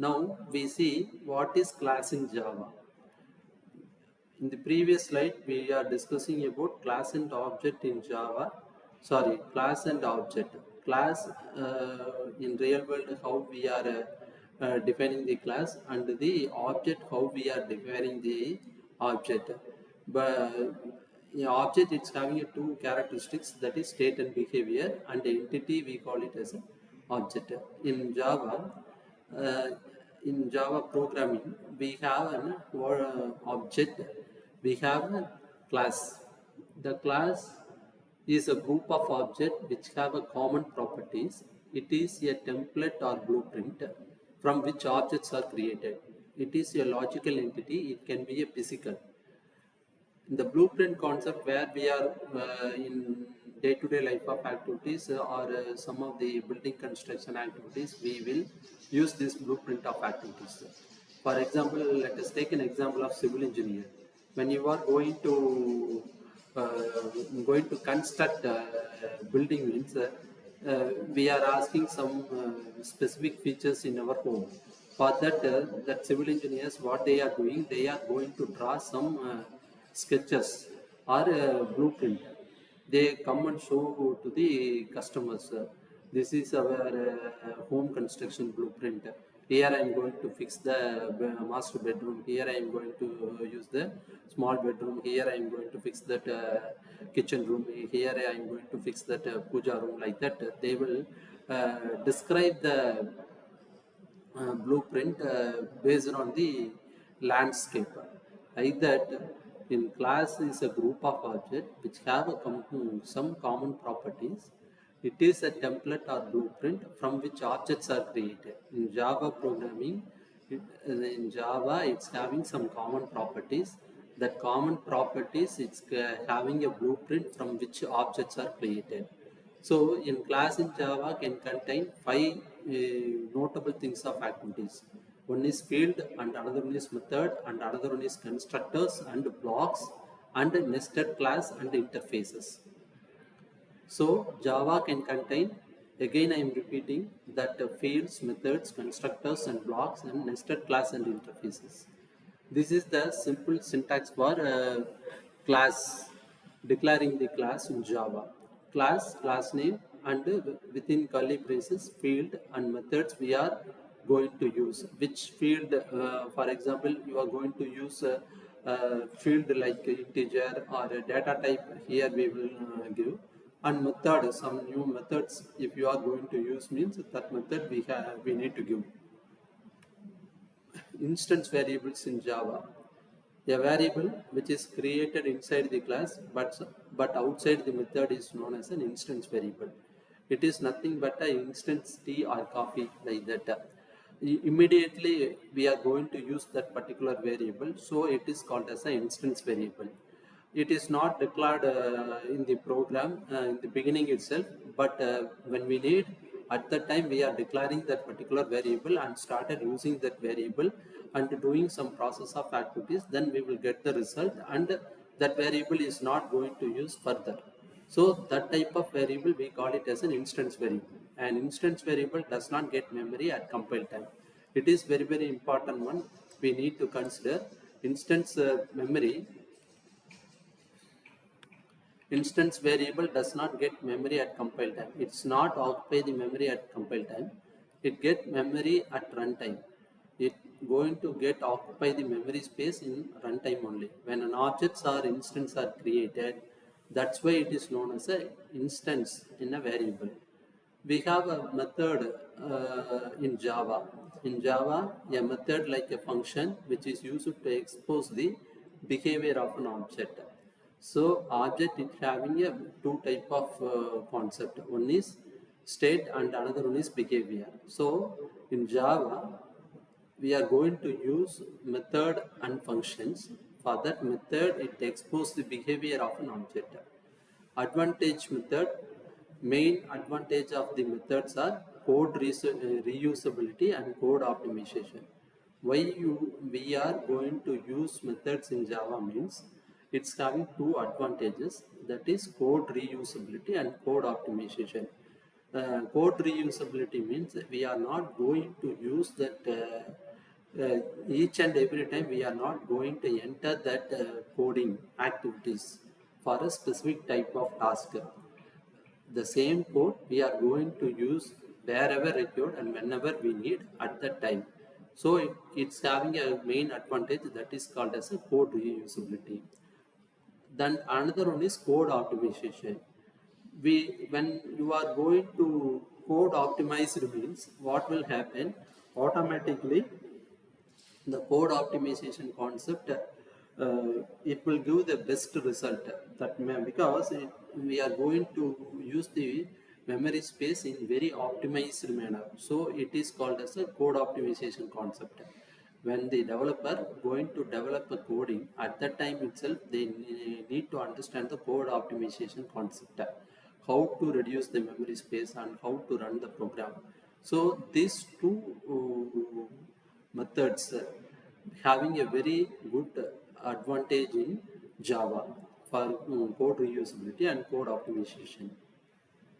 Now we see what is class in Java. In the previous slide, we are discussing about class and object in Java. Sorry, class and object. Class in real world, how we are defining the class, and the object, how we are defining the object. But the object, it's having two characteristics, that is state and behavior, and the entity we call it as an object. In Java, uh, in Java programming, we have an object, we have a class. The class is a group of objects which have a common properties. It is a template or blueprint from which objects are created. It is a logical entity, it can be a physical. In the blueprint concept, where we are in day-to-day life of activities or some of the building construction activities, we will use this blueprint of activities. For example, let us take an example of civil engineer. When you are going to construct building means we are asking some specific features in our home. For that, that civil engineers, what they are doing, they are going to draw some sketches or blueprint. They come and show to the customers. This is our home construction blueprint. Here I am going to fix the master bedroom. Here I am going to use the small bedroom. Here I am going to fix that kitchen room. Here I am going to fix that puja room. Like that, they will describe the blueprint based on the landscape. Like that, in class is a group of objects which have some common properties. It is a template or blueprint from which objects are created. In Java programming, in Java, it's having some common properties. That common properties, it's having a blueprint from which objects are created. So, in class in Java can contain five notable things of activities. One is field, and another one is method, and another one is constructors and blocks, and nested class and interfaces. So Java can contain, again I am repeating, that fields, methods, constructors and blocks, and nested class and interfaces. This is the simple syntax for class, declaring the class in Java. Class, class name, and within curly braces, field and methods we are going to use. Which field, for example, you are going to use field like integer or a data type, here we will give. And method, some new methods if you are going to use, means that method we need to give. Instance variables in Java. A variable which is created inside the class but outside the method is known as an instance variable. It is nothing but an instance tea or coffee, like that. Immediately we are going to use that particular variable, so it is called as an instance variable. It is not declared in the program in the beginning itself, but when we need, at that time we are declaring that particular variable and started using that variable and doing some process of activities, then we will get the result, and that variable is not going to use further. So that type of variable we call it as an instance variable. An instance variable does not get memory at compile time. It is very, very important one we need to consider. Instance memory. Instance variable does not get memory at compile time. It's not occupy the memory at compile time. It get memory at runtime. It going to get occupy the memory space in runtime only. When an objects or instance are created, that's why it is known as a instance in a variable. We have a method in Java. In Java, a method like a function which is used to expose the behavior of an object. So object is having a two type of concept. One is state and another one is behavior. So in Java, we are going to use method and functions. For that method, it exposes the behavior of an object. Advantage method. Main advantage of the methods are code reusability and code optimization. Why we are going to use methods in Java means it's having two advantages, that is code reusability and code optimization. Code reusability means we are not going to use that each and every time. We are not going to enter that coding activities for a specific type of task. The same code we are going to use wherever required and whenever we need at that time. So it's having a main advantage that is called as a code reusability. Then another one is code optimization. When you are going to code optimized means what will happen automatically, the code optimization concept, it will give the best result. Because we are going to use the memory space in very optimized manner, so it is called as a code optimization concept. When the developer going to develop a coding, at that time itself they need to understand the code optimization concept, how to reduce the memory space and how to run the program. So these two methods having a very good advantage in Java for code reusability and code optimization.